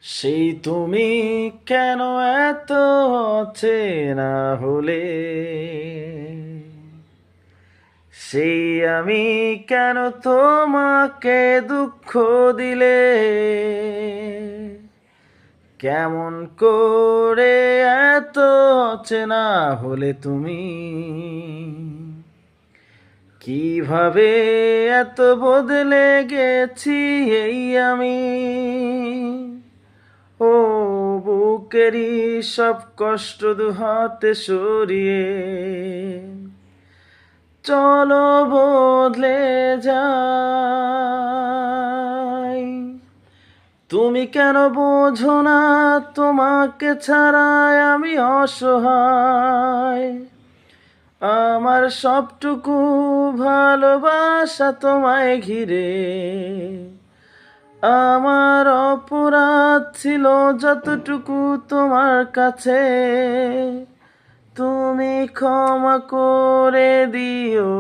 সেই তুমি কেন এত অচেনা হলে, সেই আমি কেন তোমাকে দুঃখ দিলে, কেমন করে এত অচেনা হলে তুমি, কিভাবে এত বদলে গেছি এই আমি। ও বুকেরই সব কষ্ট দুহাতে সরিয়ে চলো বদলে যাই। তুমি কেন বোঝো না তোমাকে ছাড়াই আমি অসহায়, আমার সবটুকু ভালোবাসা তোমায় ঘিরে, আমার অপরাধ ছিল যতটুকু তোমার কাছে, তুমি ক্ষমা করে দিও